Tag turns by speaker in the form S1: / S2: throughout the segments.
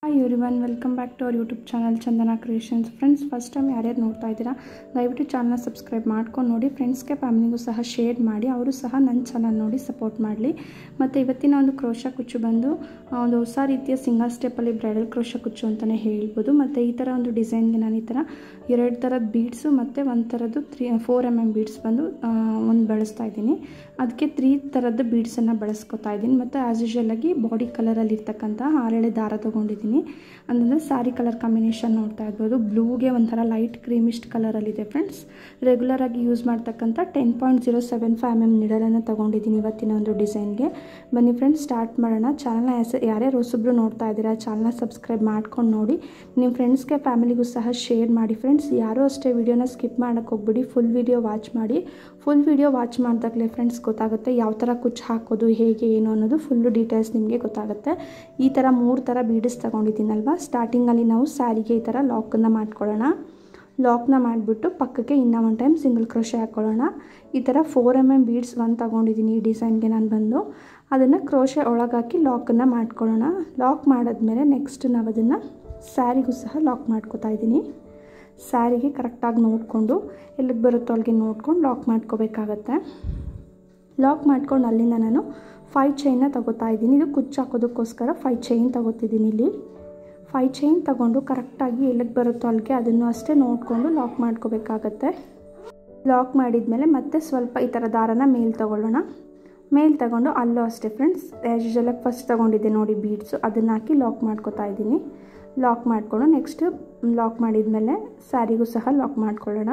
S1: Hi everyone, welcome back to our YouTube channel Chandana Creations. Friends, first time ಯಾರ್ಯಾರು ನೋಡ್ತಾ ಇದ್ದೀರಾ ದಯವಿಟ್ಟು channel subscribe ಮಾಡ್ಕೊಂಡು ನೋಡಿ, ಫ್ರೆಂಡ್ಸ್ಗೆ ಫ್ಯಾಮಿಲಿಗೂ ಸಹ ಶೇರ್ ಮಾಡಿ, ಅವರು ಸಹ ನನ್ನ ಚಾನಲ್ ನೋಡಿ ಸಪೋರ್ಟ್ ಮಾಡಲಿ. ಮತ್ತು ಇವತ್ತಿನ ಒಂದು ಕ್ರೋಶಾ ಕುಚ್ಚು ಬಂದು ಒಂದು ಹೊಸ ರೀತಿಯ ಸಿಂಗಲ್ ಸ್ಟೆಪ್ಪಲ್ಲಿ ಬ್ರೈಡಲ್ ಕ್ರೋಶಾ ಕುಚ್ಚು ಅಂತಲೇ ಹೇಳ್ಬೋದು. ಮತ್ತು ಈ ಥರ ಒಂದು ಡಿಸೈನ್ಗೆ ನಾನು ಈ ಥರ 2 ಥರದ ಬೀಡ್ಸು ಮತ್ತು ಒಂದು ಥರದ್ದು 4 mm ಬೀಡ್ಸ್ ಬಂದು ಒಂದು ಬಳಸ್ತಾ ಇದ್ದೀನಿ. ಅದಕ್ಕೆ 3 ಥರದ ಬೀಡ್ಸನ್ನು ಬಳಸ್ಕೊತಾ ಇದ್ದೀನಿ. ಮತ್ತು ಆ್ಯಸ್ ಯೂಶುವಲ್ ಆಗಿ ಬಾಡಿ ಕಲರಲ್ಲಿ ಇರ್ತಕ್ಕಂಥ 6 ದಾರ ತೊಗೊಂಡಿದ್ದೀನಿ. ಅಂದರೆ ಸ್ಯಾರಿ ಕಲರ್ ಕಾಂಬಿನೇಷನ್ ನೋಡ್ತಾ ಇರ್ಬೋದು. ಬ್ಲೂಗೆ ಒಂಥರ ಲೈಟ್ ಕ್ರೀಮಿಸ್ಟ್ ಕಲರಲ್ಲಿದೆ ಫ್ರೆಂಡ್ಸ್. ರೆಗ್ಯುಲರಾಗಿ ಯೂಸ್ ಮಾಡ್ತಕ್ಕಂಥ 10.075 mm ನಿಡಲನ್ನು ತೊಗೊಂಡಿದ್ದೀನಿ ಇವತ್ತಿನ ಒಂದು ಡಿಸೈನ್ಗೆ. ಬನ್ನಿ ಫ್ರೆಂಡ್ಸ್, ಸ್ಟಾರ್ಟ್ ಮಾಡೋಣ. ಚಾನಲ್ನ ಯಾರ್ಯಾರು ಹೊಸಬ್ರು ನೋಡ್ತಾ ಇದ್ದೀರಾ ಚಾನಲ್ನ ಸಬ್ಸ್ಕ್ರೈಬ್ ಮಾಡ್ಕೊಂಡು ನೋಡಿ, ನಿಮ್ಮ ಫ್ರೆಂಡ್ಸ್ಗೆ ಫ್ಯಾಮಿಲಿಗೂ ಸಹ ಶೇರ್ ಮಾಡಿ. ಫ್ರೆಂಡ್ಸ್, ಯಾರೂ ಅಷ್ಟೇ ವಿಡಿಯೋನ ಸ್ಕಿಪ್ ಮಾಡೋಕ್ಕೆ ಹೋಗ್ಬಿಡಿ, ಫುಲ್ ವಿಡಿಯೋ ವಾಚ್ ಮಾಡಿ. ಫುಲ್ ವಿಡಿಯೋ ವಾಚ್ ಮಾಡಿದಾಗಲೇ ಫ್ರೆಂಡ್ಸ್ ಗೊತ್ತಾಗುತ್ತೆ ಯಾವ ಥರ ಕುಚ್ಚು ಹಾಕೋದು, ಹೇಗೆ ಏನು ಅನ್ನೋದು ಫುಲ್ಲು ಡೀಟೇಲ್ಸ್ ನಿಮಗೆ ಗೊತ್ತಾಗುತ್ತೆ. ಈ ಥರ 3 ಥರ ಬೀಡ್ಸ್ ತೊಗೊಂಡಿದ್ದೀನಲ್ವ, ಸ್ಟಾರ್ಟಿಂಗಲ್ಲಿ ನಾವು ಸ್ಯಾರಿಗೆ ಈ ಥರ ಲಾಕನ್ನು ಮಾಡ್ಕೊಳ್ಳೋಣ. ಲಾಕ್ನ ಮಾಡಿಬಿಟ್ಟು ಪಕ್ಕಕ್ಕೆ ಇನ್ನೂ ಒಂದು ಟೈಮ್ ಸಿಂಗಲ್ ಕ್ರೋಶೆ ಹಾಕ್ಕೊಳ್ಳೋಣ. ಈ ಥರ 4 mm ಬೀಡ್ಸ್ ಒಂದು ತೊಗೊಂಡಿದ್ದೀನಿ ಈ ಡಿಸೈನ್ಗೆ ನಾನು ಬಂದು. ಅದನ್ನು ಕ್ರೋಶೆ ಒಳಗಾಕಿ ಲಾಕನ್ನು ಮಾಡ್ಕೊಳ್ಳೋಣ. ಲಾಕ್ ಮಾಡಿದ್ಮೇಲೆ ನೆಕ್ಸ್ಟ್ ನಾವು ಅದನ್ನು ಸ್ಯಾರಿಗೂ ಸಹ ಲಾಕ್ ಮಾಡ್ಕೋತಾ ಇದ್ದೀನಿ. ಸ್ಯಾರಿಗೆ ಕರೆಕ್ಟಾಗಿ ನೋಡಿಕೊಂಡು ಎಲ್ಲಿಗೆ ಬರುತ್ತೋ ಅಲ್ಲಿಗೆ ನೋಡ್ಕೊಂಡು ಲಾಕ್ ಮಾಡ್ಕೋಬೇಕಾಗತ್ತೆ. ಲಾಕ್ ಮಾಡ್ಕೊಂಡು ಅಲ್ಲಿಂದ ನಾನು 5 ಚೈನ್ನ ತಗೋತಾ ಇದ್ದೀನಿ. ಇದು ಕುಚ್ಚು ಹಾಕೋದಕ್ಕೋಸ್ಕರ 5 ಚೈನ್ ತಗೋತಿದ್ದೀನಿ. ಇಲ್ಲಿ 5 ಚೈನ್ ತಗೊಂಡು ಕರೆಕ್ಟಾಗಿ ಎಲ್ಲಿಗೆ ಬರುತ್ತೋ ಅಲ್ಲಿಗೆ ಅದನ್ನು ಅಷ್ಟೇ ನೋಡಿಕೊಂಡು ಲಾಕ್ ಮಾಡ್ಕೋಬೇಕಾಗತ್ತೆ. ಲಾಕ್ ಮಾಡಿದ್ಮೇಲೆ ಮತ್ತೆ ಸ್ವಲ್ಪ ಈ ಥರ ದಾರನ ಮೇಲೆ ತೊಗೊಳ್ಳೋಣ. ಮೇಲೆ ತಗೊಂಡು ಅಲ್ಲೂ ಅಷ್ಟೇ ಫ್ರೆಂಡ್ಸ್, ಆ್ಯಸ್ ಯೂಶುವಲಾಗಿ ಫಸ್ಟ್ ತೊಗೊಂಡಿದ್ದೆ ನೋಡಿ ಬೀಡ್ಸು, ಅದನ್ನು ಹಾಕಿ ಲಾಕ್ ಮಾಡ್ಕೋತಾ ಇದ್ದೀನಿ. ಲಾಕ್ ಮಾಡಿಕೊಂಡು ನೆಕ್ಸ್ಟ್ ಲಾಕ್ ಮಾಡಿದ್ಮೇಲೆ ಸ್ಯಾರಿಗೂ ಸಹ ಲಾಕ್ ಮಾಡ್ಕೊಳ್ಳೋಣ.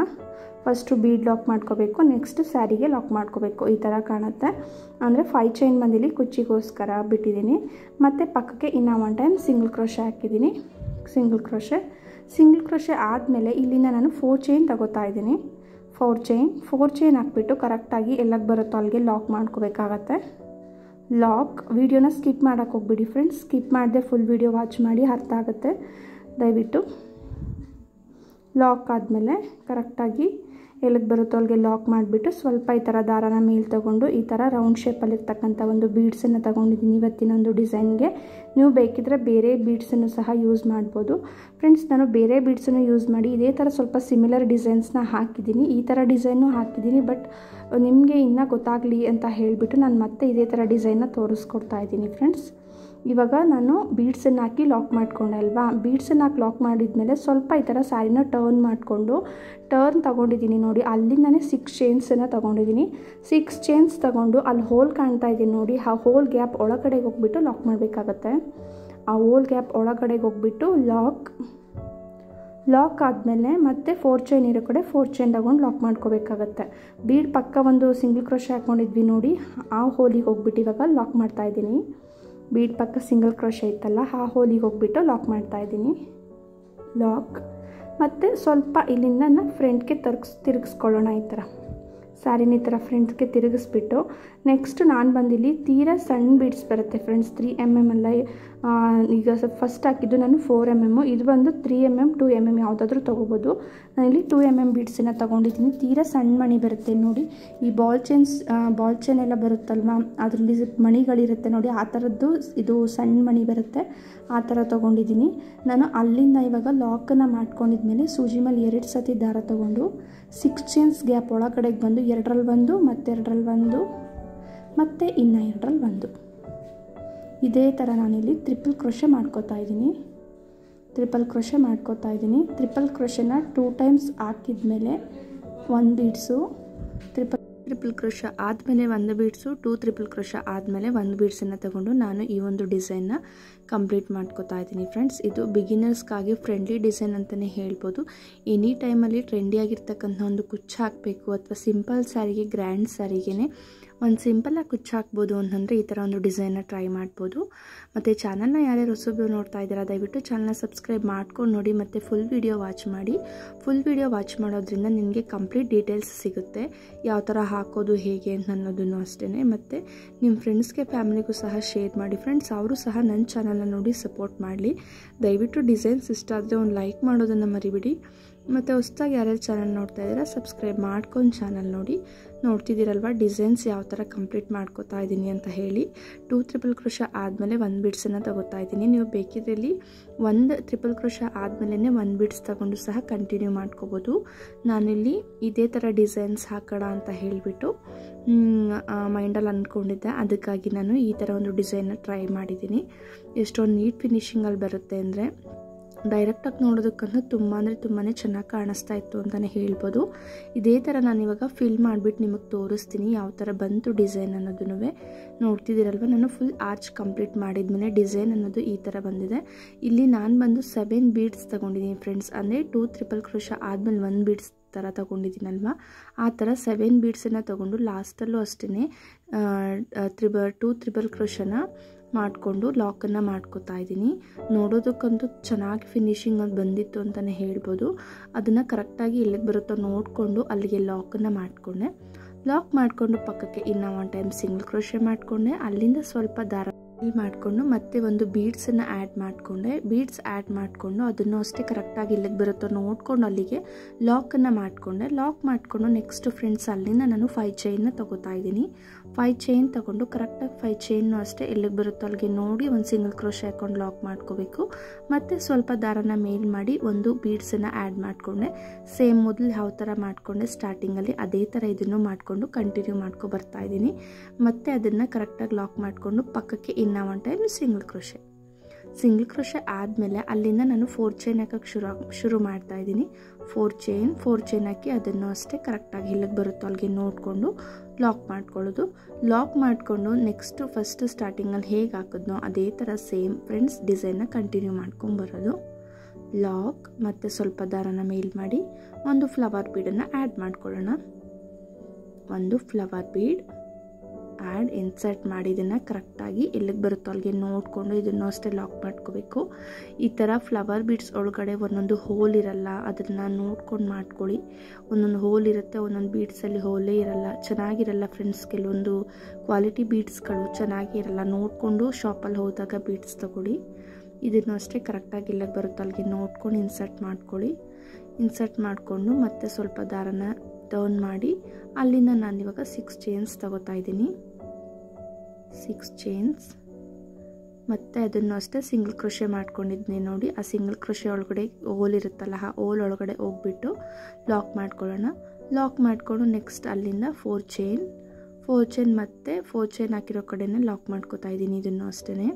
S1: ಫಸ್ಟು ಬೀಡ್ ಲಾಕ್ ಮಾಡ್ಕೋಬೇಕು, ನೆಕ್ಸ್ಟ್ ಸ್ಯಾರಿಗೆ ಲಾಕ್ ಮಾಡ್ಕೋಬೇಕು. ಈ ಥರ ಕಾಣುತ್ತೆ. ಅಂದರೆ 5 ಚೈನ್ ಬಂದಿಲ್ಲಿ ಕುಚ್ಚಿಗೋಸ್ಕರ ಬಿಟ್ಟಿದ್ದೀನಿ. ಮತ್ತು ಪಕ್ಕಕ್ಕೆ ಇನ್ನೂ ಒಂದು ಟೈಮ್ ಸಿಂಗಲ್ ಕ್ರೋಶೆ ಹಾಕಿದ್ದೀನಿ. ಸಿಂಗಲ್ ಕ್ರೋಶೆ ಆದಮೇಲೆ ಇಲ್ಲಿಂದ ನಾನು 4 ಚೈನ್ ತಗೋತಾ ಇದ್ದೀನಿ. 4 ಚೈನ್ ಹಾಕ್ಬಿಟ್ಟು ಕರೆಕ್ಟಾಗಿ ಎಲ್ಲಕ್ಕೆ ಬರುತ್ತೋ ಅಲ್ಲಿಗೆ ಲಾಕ್ ಮಾಡ್ಕೋಬೇಕಾಗತ್ತೆ. ಲಾಕ್ ವಿಡಿಯೋನ ಸ್ಕಿಪ್ ಮಾಡೋಕ್ಕೆ ಹೋಗ್ಬಿಡಿ ಫ್ರೆಂಡ್ಸ್, ಸ್ಕಿಪ್ ಮಾಡದೆ ಫುಲ್ ವಿಡಿಯೋ ವಾಚ್ ಮಾಡಿ, ಅರ್ಥ ಆಗುತ್ತೆ ದಯವಿಟ್ಟು. ಲಾಕ್ ಆದಮೇಲೆ ಕರೆಕ್ಟಾಗಿ ಎಲ್ಲಿಗೆ ಬರುತ್ತೋ ಅಲ್ಲಿಗೆ ಲಾಕ್ ಮಾಡಿಬಿಟ್ಟು ಸ್ವಲ್ಪ ಈ ಥರ ದಾರಾನ ಮೇಲೆ ತೊಗೊಂಡು ಈ ಥರ ರೌಂಡ್ ಶೇಪಲ್ಲಿರ್ತಕ್ಕಂಥ ಒಂದು ಬೀಡ್ಸನ್ನು ತೊಗೊಂಡಿದ್ದೀನಿ ಇವತ್ತಿನ ಒಂದು ಡಿಸೈನ್ಗೆ. ನೀವು ಬೇಕಿದ್ದರೆ ಬೇರೆ ಬೀಡ್ಸನ್ನು ಸಹ ಯೂಸ್ ಮಾಡ್ಬೋದು ಫ್ರೆಂಡ್ಸ್. ನಾನು ಬೇರೆ ಬೀಡ್ಸನ್ನು ಯೂಸ್ ಮಾಡಿ ಇದೇ ಥರ ಸ್ವಲ್ಪ ಸಿಮಿಲರ್ ಡಿಸೈನ್ಸ್ನ ಹಾಕಿದ್ದೀನಿ. ಈ ಥರ ಡಿಸೈನು ಹಾಕಿದ್ದೀನಿ, ಬಟ್ ನಿಮಗೆ ಇನ್ನೂ ಗೊತ್ತಾಗಲಿ ಅಂತ ಹೇಳಿಬಿಟ್ಟು ನಾನು ಮತ್ತೆ ಇದೇ ಥರ ಡಿಸೈನ್ನ ತೋರಿಸ್ಕೊಡ್ತಾ ಇದ್ದೀನಿ ಫ್ರೆಂಡ್ಸ್. ಇವಾಗ ನಾನು ಬೀಡ್ಸನ್ನು ಹಾಕಿ ಲಾಕ್ ಮಾಡ್ಕೊಂಡೆ ಅಲ್ವಾ, ಬೀಡ್ಸನ್ನು ಹಾಕಿ ಲಾಕ್ ಮಾಡಿದ್ಮೇಲೆ ಸ್ವಲ್ಪ ಈ ಥರ ಸ್ಯಾರಿನ ಟರ್ನ್ ತೊಗೊಂಡಿದ್ದೀನಿ ನೋಡಿ. ಅಲ್ಲಿಂದನೇ 6 ಚೈನ್ಸನ್ನು ತೊಗೊಂಡಿದ್ದೀನಿ. 6 ಚೈನ್ಸ್ ತೊಗೊಂಡು ಅಲ್ಲಿ ಹೋಲ್ ಕಾಣ್ತಾ ಇದ್ದೀನಿ ನೋಡಿ, ಆ ಹೋಲ್ ಗ್ಯಾಪ್ ಒಳಗಡೆಗೆ ಹೋಗ್ಬಿಟ್ಟು ಲಾಕ್ ಮಾಡಬೇಕಾಗತ್ತೆ. ಆ ಹೋಲ್ ಗ್ಯಾಪ್ ಒಳಗಡೆಗೆ ಹೋಗ್ಬಿಟ್ಟು ಲಾಕ್ ಆದಮೇಲೆ ಮತ್ತೆ 4 ಚೈನ್ ಇರೋ ಕಡೆ 4 ಚೈನ್ ತೊಗೊಂಡು ಲಾಕ್ ಮಾಡ್ಕೋಬೇಕಾಗತ್ತೆ. ಬೀಡ್ ಪಕ್ಕ ಒಂದು ಸಿಂಗಲ್ ಕ್ರೋಶೆ ಹಾಕ್ಕೊಂಡಿದ್ವಿ ನೋಡಿ, ಆ ಹೋಲಿಗೆ ಹೋಗ್ಬಿಟ್ಟು ಇವಾಗ ಲಾಕ್ ಮಾಡ್ತಾಯಿದ್ದೀನಿ. ಬೀಡ್ ಪಕ್ಕ ಸಿಂಗಲ್ ಕ್ರೋಶೆ ಇತ್ತಲ್ಲ, ಆ ಹೋಲಿಗೆ ಹೋಗ್ಬಿಟ್ಟು ಲಾಕ್ ಮಾಡ್ತಾಯಿದ್ದೀನಿ. ಲಾಕ್ ಮತ್ತು ಸ್ವಲ್ಪ ಇಲ್ಲಿಂದ ಫ್ರಂಟ್ಗೆ ತಿರುಗಿಸ್ಕೊಳ್ಳೋಣ. ಈ ಥರ ಸ್ಯಾರಿನ ಈ ಥರ ಫ್ರಂಟ್ಗೆ ತಿರುಗಿಸ್ಬಿಟ್ಟು ನೆಕ್ಸ್ಟ್ ನಾನು ಬಂದಿಲ್ಲಿ ತೀರಾ ಸಣ್ಣ ಬೀಡ್ಸ್ ಬರುತ್ತೆ ಫ್ರೆಂಡ್ಸ್. 3 mm ಅಲ್ಲ, ಈಗ ಫಸ್ಟ್ ಹಾಕಿದ್ದು ನಾನು 4 mm, ಇದು ಬಂದು 3 mm 2 mm ಯಾವುದಾದ್ರೂ ತೊಗೋಬೋದು. ನಾನಿಲ್ಲಿ 2 mm ಬೀಡ್ಸನ್ನು ತೊಗೊಂಡಿದ್ದೀನಿ. ತೀರಾ ಸಣ್ಣ ಮಣಿ ಬರುತ್ತೆ ನೋಡಿ, ಈ ಬಾಲ್ ಚೈನ್ ಎಲ್ಲ ಬರುತ್ತಲ್ವ, ಅದರಲ್ಲಿ ಮಣಿಗಳಿರುತ್ತೆ ನೋಡಿ, ಆ ಥರದ್ದು ಇದು ಸಣ್ಣ ಮಣಿ ಬರುತ್ತೆ, ಆ ಥರ ತೊಗೊಂಡಿದ್ದೀನಿ ನಾನು. ಅಲ್ಲಿಂದ ಇವಾಗ ಲಾಕನ್ನು ಮಾಡ್ಕೊಂಡಿದ್ಮೇಲೆ ಸೂಜಿ ಮೇಲೆ 2 ಸತಿ ದಾರ ತೊಗೊಂಡು 6 ಚೈನ್ಸ್ ಗ್ಯಾಪ್ ಒಳಗಡೆಗೆ ಬಂದು 2ರಲ್ಲಿ ಒಂದು ಮತ್ತು 2ರಲ್ಲಿ ಒಂದು ಮತ್ತು ಇನ್ನೂ 2ರಲ್ಲಿ ಒಂದು, ಇದೇ ಥರ ನಾನಿಲ್ಲಿ ಟ್ರಿಪಲ್ ಕ್ರೋಶೆ ಮಾಡ್ಕೋತಾ ಇದ್ದೀನಿ. ಟ್ರಿಪಲ್ ಕ್ರೋಶೆನ 2 ಟೈಮ್ಸ್ ಹಾಕಿದ್ಮೇಲೆ 1 ಬೀಡ್ಸು, ಟ್ರಿಪಲ್ ಕ್ರೋಶೆ ಆದಮೇಲೆ 1 ಬೀಡ್ಸು, 2 ಟ್ರಿಪಲ್ ಕ್ರೋಶೆ ಆದಮೇಲೆ 1 ಬೀಡ್ಸನ್ನು ತಗೊಂಡು ನಾನು ಈ ಒಂದು ಡಿಸೈನ್ನ ಕಂಪ್ಲೀಟ್ ಮಾಡ್ಕೋತಾ ಇದ್ದೀನಿ ಫ್ರೆಂಡ್ಸ್. ಇದು ಬಿಗಿನರ್ಸ್ಗಾಗಿ ಫ್ರೆಂಡ್ಲಿ ಡಿಸೈನ್ ಅಂತಲೇ ಹೇಳ್ಬೋದು. ಎನಿ ಟೈಮಲ್ಲಿ ಟ್ರೆಂಡಿಯಾಗಿರ್ತಕ್ಕಂಥ ಒಂದು ಕುಚ್ಚು ಹಾಕಬೇಕು ಅಥವಾ ಸಿಂಪಲ್ ಸ್ಯಾರಿಗೆ, ಗ್ರ್ಯಾಂಡ್ ಸ್ಯಾರಿಗೇ ಒಂದು ಸಿಂಪಲಾಗಿ ಕುಚ್ಚು ಹಾಕ್ಬೋದು ಅಂತಂದರೆ ಈ ಥರ ಒಂದು ಡಿಸೈನ್ನ ಟ್ರೈ ಮಾಡ್ಬೋದು. ಮತ್ತು ಚಾನಲ್ನ ಯಾರ್ಯಾರು ಹೊಸಬ್ರು ನೋಡ್ತಾ ಇದ್ದೀರಾ ದಯವಿಟ್ಟು ಚಾನಲ್ನ ಸಬ್ಸ್ಕ್ರೈಬ್ ಮಾಡ್ಕೊಂಡು ನೋಡಿ ಮತ್ತು ಫುಲ್ ವಿಡಿಯೋ ವಾಚ್ ಮಾಡಿ. ಫುಲ್ ವಿಡಿಯೋ ವಾಚ್ ಮಾಡೋದ್ರಿಂದ ನಿಮಗೆ ಕಂಪ್ಲೀಟ್ ಡೀಟೇಲ್ಸ್ ಸಿಗುತ್ತೆ, ಯಾವ ಥರ ಹಾಕೋದು ಹೇಗೆ ಅಂತ ಅನ್ನೋದನ್ನು ಅಷ್ಟೇ. ಮತ್ತು ನಿಮ್ಮ ಫ್ರೆಂಡ್ಸ್ಗೆ ಫ್ಯಾಮಿಲಿಗೂ ಸಹ ಶೇರ್ ಮಾಡಿ ಫ್ರೆಂಡ್ಸ್, ಅವರು ಸಹ ನನ್ನ ಚಾನಲ್ನ ನೋಡಿ ಸಪೋರ್ಟ್ ಮಾಡಲಿ. ದಯವಿಟ್ಟು ಡಿಸೈನ್ಸ್ ಇಷ್ಟ ಆದರೆ ಒಂದು ಲೈಕ್ ಮಾಡೋದನ್ನು ಮರಿಬಿಡಿ. ಮತ್ತು ಹೊಸದಾಗಿ ಯಾರ್ಯಾರು ಚಾನಲ್ ನೋಡ್ತಾ ಇದ್ದೀರಾ ಸಬ್ಸ್ಕ್ರೈಬ್ ಮಾಡ್ಕೊಂಡು ಚಾನಲ್ ನೋಡ್ತಿದ್ದೀರಲ್ವ ಡಿಸೈನ್ಸ್ ಯಾವ ಥರ ಕಂಪ್ಲೀಟ್ ಮಾಡ್ಕೋತಾ ಇದ್ದೀನಿ ಅಂತ ಹೇಳಿ. 2 ಟ್ರಿಪಲ್ ಕ್ರೋಶಾ ಆದಮೇಲೆ 1 ಬೀಡ್ಸನ್ನು ತಗೋತಾ ಇದ್ದೀನಿ. ನೀವು ಬೇಕಿದ್ರಲ್ಲಿ 1 ಟ್ರಿಪಲ್ ಕ್ರೋಶಾ ಆದಮೇಲೆ 1 ಬೀಡ್ಸ್ ತಗೊಂಡು ಸಹ ಕಂಟಿನ್ಯೂ ಮಾಡ್ಕೋಬೋದು. ನಾನಿಲ್ಲಿ ಇದೇ ಥರ ಡಿಸೈನ್ಸ್ ಹಾಕೋಣ ಅಂತ ಹೇಳಿಬಿಟ್ಟು ಮೈಂಡಲ್ಲಿ ಅಂದ್ಕೊಂಡಿದ್ದೆ. ಅದಕ್ಕಾಗಿ ನಾನು ಈ ಥರ ಒಂದು ಡಿಸೈನ್ನ ಟ್ರೈ ಮಾಡಿದ್ದೀನಿ. ಎಷ್ಟೊಂದು ನೀಟ್ ಫಿನಿಶಿಂಗಲ್ಲಿ ಬರುತ್ತೆ ಅಂದರೆ ಡೈರೆಕ್ಟಾಗಿ ನೋಡೋದಕ್ಕಂತೂ ತುಂಬಾ ಚೆನ್ನಾಗಿ ಕಾಣಿಸ್ತಾ ಇತ್ತು ಅಂತಲೇ ಹೇಳ್ಬೋದು. ಇದೇ ಥರ ನಾನು ಇವಾಗ ಫಿಲ್ ಮಾಡಿಬಿಟ್ಟು ನಿಮಗೆ ತೋರಿಸ್ತೀನಿ ಯಾವ ಥರ ಬಂತು ಡಿಸೈನ್ ಅನ್ನೋದನ್ನು. ನೋಡ್ತಿದ್ದೀರಲ್ವ, ನಾನು ಫುಲ್ ಆರ್ಚ್ ಕಂಪ್ಲೀಟ್ ಮಾಡಿದ್ಮೇಲೆ ಡಿಸೈನ್ ಅನ್ನೋದು ಈ ಥರ ಬಂದಿದೆ. ಇಲ್ಲಿ ನಾನು ಬಂದು 7 ಬೀಡ್ಸ್ ತೊಗೊಂಡಿದ್ದೀನಿ ಫ್ರೆಂಡ್ಸ್. ಅಂದರೆ 2 ಟ್ರಿಪಲ್ ಕ್ರೋಶಾ ಆದಮೇಲೆ 1 ಬೀಡ್ಸ್ ಥರ ತೊಗೊಂಡಿದ್ದೀನಲ್ವ, ಆ ಥರ 7 ಬೀಡ್ಸನ್ನು ತೊಗೊಂಡು ಲಾಸ್ಟಲ್ಲೂ ಅಷ್ಟೇ 2 ಟ್ರಿಪಲ್ ಕ್ರೋಶಾನ ಮಾಡಿಕೊಂಡು ಲಾಕನ್ನು ಮಾಡ್ಕೋತಾ ಇದ್ದೀನಿ. ನೋಡೋದಕ್ಕಂತೂ ಚೆನ್ನಾಗಿ ಫಿನಿಶಿಂಗ್ ಅದು ಬಂದಿತ್ತು ಅಂತಲೇ ಹೇಳ್ಬೋದು. ಅದನ್ನು ಕರೆಕ್ಟಾಗಿ ಎಲ್ಲಿಗೆ ಬರುತ್ತೋ ನೋಡಿಕೊಂಡು ಅಲ್ಲಿಗೆ ಲಾಕನ್ನು ಮಾಡಿಕೊಂಡೆ. ಲಾಕ್ ಮಾಡಿಕೊಂಡು ಪಕ್ಕಕ್ಕೆ ಇನ್ನೂ 1 ಟೈಮ್ ಸಿಂಗಲ್ ಕ್ರೋಶೆ ಮಾಡಿಕೊಂಡೆ. ಅಲ್ಲಿಂದ ಸ್ವಲ್ಪ ದಾರ ಮಾಡಿಕೊಂಡು ಮತ್ತೆ ಒಂದು ಬೀಡ್ಸನ್ನು ಆ್ಯಡ್ ಮಾಡಿಕೊಂಡೆ. ಬೀಡ್ಸ್ ಆ್ಯಡ್ ಮಾಡಿಕೊಂಡು ಅದನ್ನು ಅಷ್ಟೇ ಕರೆಕ್ಟಾಗಿ ಇಲ್ಲಿಗೆ ಬರುತ್ತೋ ನೋಡಿಕೊಂಡು ಅಲ್ಲಿಗೆ ಲಾಕನ್ನು ಮಾಡಿಕೊಂಡೆ. ಲಾಕ್ ಮಾಡಿಕೊಂಡು ನೆಕ್ಸ್ಟ್ ಫ್ರೆಂಡ್ಸ್ ಅಲ್ಲಿಂದ ನಾನು 5 ಚೈನ್ನ ತೊಗೋತಾ ಇದ್ದೀನಿ. 5 ಚೈನ್ ತೊಗೊಂಡು ಕರೆಕ್ಟಾಗಿ 5 ಚೈನ್ನು ಅಷ್ಟೇ ಎಲ್ಲಿಗೆ ಬರುತ್ತೋ ಅಲ್ಲಿಗೆ ನೋಡಿ ಒಂದು ಸಿಂಗಲ್ ಕ್ರೋಶೆ ಹಾಕೊಂಡು ಲಾಕ್ ಮಾಡ್ಕೋಬೇಕು. ಮತ್ತು ಸ್ವಲ್ಪ ದಾರನ ಮೇಲ್ ಮಾಡಿ ಒಂದು ಬೀಡ್ಸನ್ನು ಆ್ಯಡ್ ಮಾಡಿಕೊಂಡೆ. ಸೇಮ್ ಮೊದಲು ಯಾವ ಥರ ಮಾಡಿಕೊಂಡೆ ಸ್ಟಾರ್ಟಿಂಗಲ್ಲಿ ಅದೇ ಥರ ಇದನ್ನು ಮಾಡಿಕೊಂಡು ಕಂಟಿನ್ಯೂ ಮಾಡ್ಕೊ ಬರ್ತಾ ಇದ್ದೀನಿ. ಮತ್ತು ಅದನ್ನು ಕರೆಕ್ಟಾಗಿ ಲಾಕ್ ಮಾಡಿಕೊಂಡು ಪಕ್ಕಕ್ಕೆ ಇನ್ನೂ 1 ಟೈಮ್ ಸಿಂಗಲ್ ಕ್ರೋಶೆ ಆದಮೇಲೆ ಅಲ್ಲಿಂದ ನಾನು 4 ಚೈನ್ ಹಾಕೋಕ್ಕೆ ಶುರು ಮಾಡ್ತಾ ಇದ್ದೀನಿ. 4 ಚೈನ್ ಹಾಕಿ ಅದನ್ನು ಅಷ್ಟೇ ಕರೆಕ್ಟಾಗಿ ಇಲ್ಲಿಗೆ ಬರುತ್ತೋ ಅಲ್ಲಿಗೆ ನೋಡಿಕೊಂಡು ಲಾಕ್ ಮಾಡ್ಕೊಳ್ಳೋದು. ಲಾಕ್ ಮಾಡಿಕೊಂಡು ನೆಕ್ಸ್ಟು ಫಸ್ಟ್ ಸ್ಟಾರ್ಟಿಂಗಲ್ಲಿ ಹೇಗೆ ಹಾಕಿದ್ನೋ ಅದೇ ಥರ ಸೇಮ್ ಫ್ರೆಂಡ್ಸ್ ಡಿಸೈನ್ನ ಕಂಟಿನ್ಯೂ ಮಾಡ್ಕೊಂಬರೋದು. ಲಾಕ್ ಮತ್ತು ಸ್ವಲ್ಪ ದಾರನ ಮೇಲ್ ಮಾಡಿ ಒಂದು ಫ್ಲವರ್ ಬೀಡನ್ನು ಆ್ಯಡ್ ಮಾಡ್ಕೊಳ್ಳೋಣ. ಒಂದು ಫ್ಲವರ್ ಬೀಡ್ ಆ್ಯಡ್ ಇನ್ಸರ್ಟ್ ಮಾಡಿ ಇದನ್ನು ಕರೆಕ್ಟಾಗಿ ಎಲ್ಲಿಗೆ ಬರುತ್ತೋ ಅಲ್ಲಿಗೆ ನೋಡಿಕೊಂಡು ಇದನ್ನು ಅಷ್ಟೇ ಲಾಕ್ ಮಾಡ್ಕೋಬೇಕು. ಈ ಥರ ಫ್ಲವರ್ ಬೀಡ್ಸ್ ಒಳಗಡೆ ಒಂದೊಂದು ಹೋಲ್ ಇರಲ್ಲ, ಅದನ್ನು ನೋಡ್ಕೊಂಡು ಮಾಡ್ಕೊಳ್ಳಿ. ಒಂದೊಂದು ಹೋಲ್ ಇರುತ್ತೆ, ಒಂದೊಂದು ಬೀಡ್ಸಲ್ಲಿ ಹೋಲೇ ಇರಲ್ಲ, ಚೆನ್ನಾಗಿರಲ್ಲ ಫ್ರೆಂಡ್ಸ್. ಕೆಲವೊಂದು ಕ್ವಾಲಿಟಿ ಬೀಡ್ಸ್ಗಳು ಚೆನ್ನಾಗಿ ಇರಲ್ಲ, ನೋಡಿಕೊಂಡು ಶಾಪಲ್ಲಿ ಹೋದಾಗ ಬೀಡ್ಸ್ ತೊಗೊಳ್ಳಿ. ಇದನ್ನು ಅಷ್ಟೇ ಕರೆಕ್ಟಾಗಿ ಎಲ್ಲಿಗೆ ಬರುತ್ತೋ ಅಲ್ಲಿಗೆ ನೋಡ್ಕೊಂಡು ಇನ್ಸರ್ಟ್ ಮಾಡ್ಕೊಳ್ಳಿ. ಇನ್ಸರ್ಟ್ ಮಾಡಿಕೊಂಡು ಮತ್ತೆ ಸ್ವಲ್ಪ ದಾರನ ಟರ್ನ್ ಮಾಡಿ ಅಲ್ಲಿಂದ ನಾನಿವಾಗ 6 ಚೈನ್ಸ್ ತಗೋತಾ ಇದ್ದೀನಿ. 6 ಚೈನ್ಸ್ ಮತ್ತು ಅದನ್ನು ಅಷ್ಟೇ ಸಿಂಗಲ್ ಕ್ರೋಶೆ ಮಾಡ್ಕೊಂಡಿದ್ದೀನಿ ನೋಡಿ. ಆ ಸಿಂಗಲ್ ಕ್ರೋಶೆ ಒಳಗಡೆ ಹೋಲ್ ಇರುತ್ತಲ್ಲ, ಆ ಹೋಲ್ ಒಳಗಡೆ ಹೋಗ್ಬಿಟ್ಟು ಲಾಕ್ ಮಾಡ್ಕೊಳ್ಳೋಣ. ಲಾಕ್ ಮಾಡಿಕೊಂಡು ನೆಕ್ಸ್ಟ್ ಅಲ್ಲಿಂದ 4 ಚೈನ್ ಮತ್ತು 4 ಚೈನ್ ಹಾಕಿರೋ ಕಡೆನೇ ಲಾಕ್ ಮಾಡ್ಕೋತಾ ಇದ್ದೀನಿ. ಇದನ್ನು ಅಷ್ಟೇ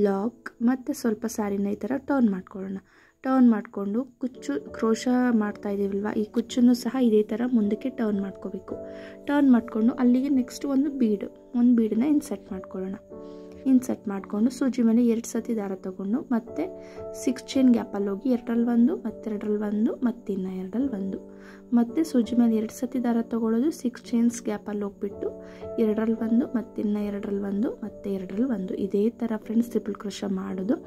S1: ಲಾಕ್ ಮತ್ತು ಸ್ವಲ್ಪ ಸ್ಯಾರಿನ ಈ ಥರ ಟರ್ನ್ ಮಾಡ್ಕೊಳ್ಳೋಣ. ಟರ್ನ್ ಮಾಡಿಕೊಂಡು ಕುಚ್ಚು ಕ್ರೋಶಾ ಮಾಡ್ತಾ ಇದ್ದೀವಲ್ವ, ಈ ಕುಚ್ಚನ್ನು ಸಹ ಇದೇ ಥರ ಮುಂದಕ್ಕೆ ಟರ್ನ್ ಮಾಡ್ಕೋಬೇಕು. ಟರ್ನ್ ಮಾಡಿಕೊಂಡು ಅಲ್ಲಿಗೆ ನೆಕ್ಸ್ಟ್ ಒಂದು ಬೀಡನ್ನ ಇನ್ಸರ್ಟ್ ಮಾಡ್ಕೊಳ್ಳೋಣ. ಇನ್ಸರ್ಟ್ ಮಾಡಿಕೊಂಡು ಸೂಜಿ ಮೇಲೆ 2 ಸತಿ ದಾರ ತೊಗೊಂಡು ಮತ್ತೆ 6 ಚೈನ್ ಗ್ಯಾಪಲ್ಲಿ ಹೋಗಿ 2ರಲ್ಲಿ 1 ಮತ್ತೆರಡರಲ್ಲಿ 1 ಮತ್ತು ಇನ್ನು 2ರಲ್ಲಿ 1 ಮತ್ತು ಸೂಜಿ ಮೇಲೆ 2 ಸತಿ ದಾರ ತೊಗೊಳ್ಳೋದು. 6 ಚೈನ್ಸ್ ಗ್ಯಾಪಲ್ಲಿ ಹೋಗ್ಬಿಟ್ಟು 2ರಲ್ಲಿ 1 ಮತ್ತು ಇನ್ನು 2ರಲ್ಲಿ 1 ಮತ್ತು 2ರಲ್ಲಿ 1 ಇದೇ ಥರ ಫ್ರೆಂಡ್ಸ್ ಟ್ರಿಪಲ್ ಕ್ರೋಶಾ ಮಾಡೋದು.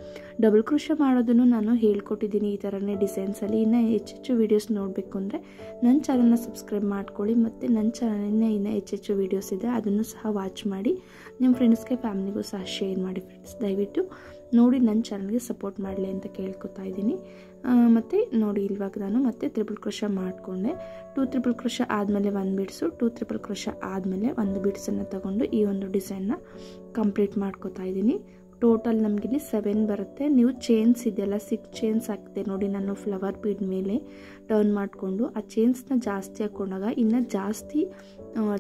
S1: ಡಬಲ್ ಕ್ರೋಶಾ ಮಾಡೋದನ್ನು ನಾನು ಹೇಳ್ಕೊಟ್ಟಿದ್ದೀನಿ ಈ ಥರನೇ ಡಿಸೈನ್ಸಲ್ಲಿ. ಇನ್ನು ಹೆಚ್ಚೆಚ್ಚು ವೀಡಿಯೋಸ್ ನೋಡಬೇಕು ಅಂದರೆ ನನ್ನ ಚಾನಲ್ನ ಸಬ್ಸ್ಕ್ರೈಬ್ ಮಾಡ್ಕೊಳ್ಳಿ. ಮತ್ತು ನನ್ನ ಚಾನಲಿನ ಇನ್ನೂ ಹೆಚ್ಚೆಚ್ಚು ವೀಡಿಯೋಸ್ ಇದೆ, ಅದನ್ನು ಸಹ ವಾಚ್ ಮಾಡಿ ನಿಮ್ಮ ಫ್ರೆಂಡ್ಸ್ಗೆ ಫ್ಯಾಮಿಲಿಗೂ ಸಹ ಶೇರ್ ಮಾಡಿ ಫ್ರೆಂಡ್ಸ್. ದಯವಿಟ್ಟು ನೋಡಿ ನನ್ನ ಚಾನಲ್ಗೆ ಸಪೋರ್ಟ್ ಮಾಡಲಿ ಅಂತ ಕೇಳ್ಕೊತಾ ಇದ್ದೀನಿ. ಮತ್ತು ನೋಡಿ ಇವಾಗ ನಾನು ಮತ್ತೆ ಟ್ರಿಪಲ್ ಕ್ರೋಶಾ ಮಾಡಿಕೊಂಡೆ. 2 ಟ್ರಿಪಲ್ ಕ್ರೋಶಾ ಆದಮೇಲೆ 1 ಬೀಡ್ಸು, 2 ಟ್ರಿಪಲ್ ಕ್ರೋಶಾ ಆದಮೇಲೆ 1 ಬೀಡ್ಸನ್ನು ತಗೊಂಡು ಈ ಒಂದು ಡಿಸೈನ್ನ ಕಂಪ್ಲೀಟ್ ಮಾಡ್ಕೋತಾ ಇದ್ದೀನಿ. ಟೋಟಲ್ ನಮಗಿಲ್ಲಿ 7 ಬರುತ್ತೆ. ನೀವು ಚೈನ್ಸ್ ಇದೆಯಲ್ಲ 6 ಚೈನ್ಸ್ ಹಾಕ್ತೆ ನೋಡಿ, ನಾನು ಫ್ಲವರ್ ಬೀಡ್ ಮೇಲೆ ಟರ್ನ್ ಮಾಡಿಕೊಂಡು ಆ ಚೈನ್ಸ್ನ ಜಾಸ್ತಿ ಹಾಕೊಂಡಾಗ ಇನ್ನು ಜಾಸ್ತಿ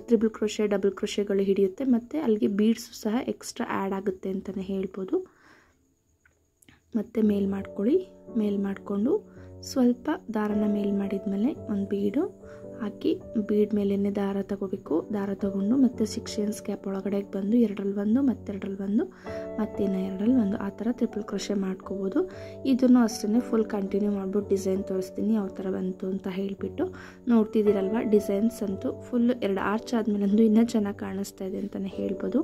S1: ಟ್ರಿಪಲ್ ಕ್ರೋಶೆ ಡಬಲ್ ಕ್ರೋಶೆಗಳು ಹಿಡಿಯುತ್ತೆ ಮತ್ತು ಅಲ್ಲಿಗೆ ಬೀಡ್ಸು ಸಹ ಎಕ್ಸ್ಟ್ರಾ ಆ್ಯಡ್ ಆಗುತ್ತೆ ಅಂತಲೇ ಹೇಳ್ಬೋದು. ಮತ್ತು ಮೇಲ್ ಮಾಡ್ಕೊಳ್ಳಿ. ಮೇಲ್ ಮಾಡಿಕೊಂಡು ಸ್ವಲ್ಪ ದಾರನ ಮೇಲ್ ಮಾಡಿದ್ಮೇಲೆ ಒಂದು ಬೀಡು ಹಾಕಿ ಬೀಡ್ ಮೇಲೇ ದಾರ ತಗೋಬೇಕು. ದಾರ ತಗೊಂಡು ಮತ್ತೆ 6 ಚೈನ್ಸ್ ಗ್ಯಾಪ್ ಒಳಗಡೆ ಬಂದು 2ರಲ್ಲಿ 1 ಮತ್ತು 2ರಲ್ಲಿ 1 ಮತ್ತು ಇನ್ನು 2ರಲ್ಲಿ 1 ಆ ಥರ ಟ್ರಿಪಲ್ ಕ್ರೋಶೆ ಮಾಡ್ಕೋಬೋದು. ಇದನ್ನು ಅಷ್ಟೇ ಫುಲ್ ಕಂಟಿನ್ಯೂ ಮಾಡ್ಬಿಟ್ಟು ಡಿಸೈನ್ ತೋರಿಸ್ತೀನಿ ಯಾವ ಥರ ಬಂತು ಅಂತ ಹೇಳಿಬಿಟ್ಟು. ನೋಡ್ತಿದ್ದೀರಲ್ವ ಡಿಸೈನ್ಸ್ ಅಂತೂ ಫುಲ್ 2 ಆರ್ಚ್ ಆದಮೇಲಂದು ಇನ್ನೂ ಚೆನ್ನಾಗಿ ಕಾಣಿಸ್ತಾ ಇದೆ ಅಂತಲೇ ಹೇಳ್ಬೋದು.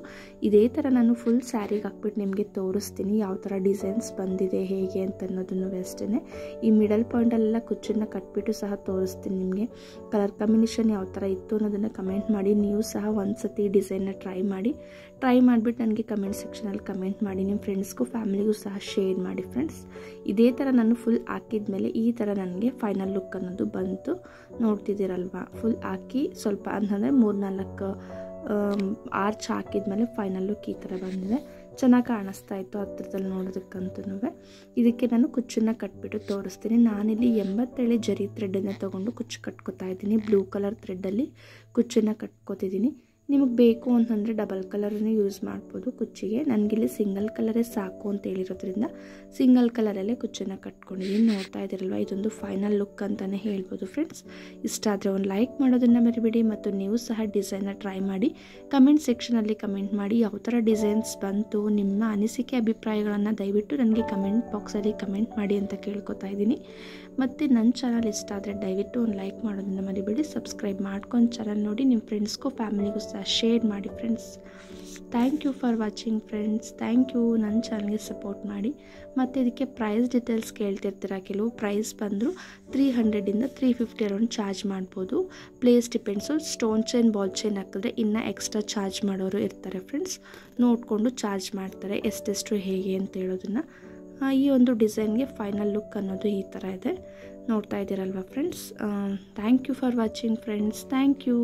S1: ಇದೇ ಥರ ನಾನು ಫುಲ್ ಸ್ಯಾರಿಗೆ ಹಾಕ್ಬಿಟ್ಟು ನಿಮಗೆ ತೋರಿಸ್ತೀನಿ ಯಾವ ಥರ ಡಿಸೈನ್ಸ್ ಬಂದಿದೆ ಹೇಗೆ ಅಂತ ಅನ್ನೋದನ್ನು ಅಷ್ಟೇ. ಈ ಮಿಡಲ್ ಪಾಯಿಂಟಲ್ಲೆಲ್ಲ ಕುಚ್ಚನ್ನು ಕಟ್ಬಿಟ್ಟು ಸಹ ತೋರಿಸ್ತೀನಿ ನಿಮಗೆ. ಕಲರ್ ಕಲರ್ ಕಾಂಬಿನೇಷನ್ ಯಾವ ಥರ ಇತ್ತು ಅನ್ನೋದನ್ನು ಕಮೆಂಟ್ ಮಾಡಿ. ನೀವು ಸಹ ಒಂದು ಸತಿ ಡಿಸೈನ್ನ ಟ್ರೈ ಮಾಡಿಬಿಟ್ಟು ನನಗೆ ಕಮೆಂಟ್ ಸೆಕ್ಷನಲ್ಲಿ ಕಮೆಂಟ್ ಮಾಡಿ. ನಿಮ್ಮ ಫ್ರೆಂಡ್ಸ್ಗೂ ಫ್ಯಾಮಿಲಿಗೂ ಸಹ ಶೇರ್ ಮಾಡಿ ಫ್ರೆಂಡ್ಸ್. ಇದೇ ಥರ ನಾನು ಫುಲ್ ಹಾಕಿದ್ಮೇಲೆ ಈ ಥರ ನನಗೆ ಫೈನಲ್ ಲುಕ್ ಅನ್ನೋದು ಬಂತು. ನೋಡ್ತಿದ್ದೀರಲ್ವ, ಫುಲ್ ಹಾಕಿ ಸ್ವಲ್ಪ ಅಂತಂದರೆ 3-4 ಆರ್ಚ್ ಹಾಕಿದ್ಮೇಲೆ ಫೈನಲ್ ಲುಕ್ ಈ ಥರ ಬಂದಿದೆ. ಚೆನ್ನಾಗಿ ಕಾಣಿಸ್ತಾ ಇತ್ತು ಹತ್ರದಲ್ಲಿ ನೋಡೋದಕ್ಕಂತೂ. ಇದಕ್ಕೆ ನಾನು ಕುಚ್ಚನ್ನು ಕಟ್ಬಿಟ್ಟು ತೋರಿಸ್ತೀನಿ. ನಾನಿಲ್ಲಿ 87 ಜರಿ ಥ್ರೆಡನ್ನು ತೊಗೊಂಡು ಕುಚ್ಚು ಕಟ್ಕೋತಾ ಇದ್ದೀನಿ. ಬ್ಲೂ ಕಲರ್ ಥ್ರೆಡ್ಡಲ್ಲಿ ಕುಚ್ಚನ್ನು ಕಟ್ಕೋತಿದ್ದೀನಿ. ನಿಮಗೆ ಬೇಕು ಅಂತಂದರೆ ಡಬಲ್ ಕಲರನ್ನು ಯೂಸ್ ಮಾಡ್ಬೋದು ಕುಚ್ಚಿಗೆ. ನನಗಿಲ್ಲಿ ಸಿಂಗಲ್ ಕಲರೇ ಸಾಕು ಅಂತ ಹೇಳಿರೋದ್ರಿಂದ ಸಿಂಗಲ್ ಕಲರಲ್ಲೇ ಕುಚ್ಚನ್ನು ಕಟ್ಕೊಂಡಿದ್ದೀನಿ. ನೋಡ್ತಾ ಇದ್ದೀರಲ್ವ, ಇದೊಂದು ಫೈನಲ್ ಲುಕ್ ಅಂತಲೇ ಹೇಳ್ಬೋದು ಫ್ರೆಂಡ್ಸ್. ಇಷ್ಟ ಆದರೆ ಒಂದು ಲೈಕ್ ಮಾಡೋದನ್ನು ಮರಿಬೇಡಿ ಮತ್ತು ನೀವು ಸಹ ಡಿಸೈನ್ನ ಟ್ರೈ ಮಾಡಿ. ಕಮೆಂಟ್ ಸೆಕ್ಷನಲ್ಲಿ ಕಮೆಂಟ್ ಮಾಡಿ ಯಾವ ಥರ ಡಿಸೈನ್ಸ್ ಬಂತು, ನಿಮ್ಮ ಅನಿಸಿಕೆ ಅಭಿಪ್ರಾಯಗಳನ್ನು ದಯವಿಟ್ಟು ನನಗೆ ಕಮೆಂಟ್ ಬಾಕ್ಸಲ್ಲಿ ಕಮೆಂಟ್ ಮಾಡಿ ಅಂತ ಕೇಳ್ಕೊತಾ ಇದ್ದೀನಿ. ಮತ್ತು ನನ್ನ ಚಾನಲ್ ಇಷ್ಟ ಆದರೆ ದಯವಿಟ್ಟು ಒಂದು ಲೈಕ್ ಮಾಡೋದನ್ನು ಮರಿಬೇಡಿ. ಸಬ್ಸ್ಕ್ರೈಬ್ ಮಾಡ್ಕೊಂಡು ಚಾನಲ್ ನೋಡಿ ನಿಮ್ಮ ಫ್ರೆಂಡ್ಸ್ಗೂ ಫ್ಯಾಮಿಲಿಗೂ ಸಹ ಶೇರ್ ಮಾಡಿ friends. Thank you for watching friends. Thank you ನನ್ನ ಚಾನಲ್ಗೆ ಸಪೋರ್ಟ್ ಮಾಡಿ. ಮತ್ತು ಇದಕ್ಕೆ ಪ್ರೈಸ್ ಡೀಟೇಲ್ಸ್ ಕೇಳ್ತಿರ್ತೀರ. ಕೆಲವು ಪ್ರೈಸ್ ಬಂದರೂ 300ಇಂದ 350 ಅರೌಂಡ್ ಚಾರ್ಜ್ ಮಾಡ್ಬೋದು. Place depends. Stone chain ball chain ಹಾಕಿದ್ರೆ ಇನ್ನೂ ಎಕ್ಸ್ಟ್ರಾ ಚಾರ್ಜ್ ಮಾಡೋರು ಇರ್ತಾರೆ ಫ್ರೆಂಡ್ಸ್. ನೋಡಿಕೊಂಡು ಚಾರ್ಜ್ ಮಾಡ್ತಾರೆ ಎಷ್ಟೆಷ್ಟು ಹೇಗೆ ಅಂತ ಹೇಳೋದನ್ನು. ಈ ಒಂದು ಡಿಸೈನ್ಗೆ ಫೈನಲ್ ಲುಕ್ ಅನ್ನೋದು ಈ ಥರ ಇದೆ. ನೋಡ್ತಾ ಇದ್ದೀರಲ್ವ friends. Thank you for watching friends. Thank you.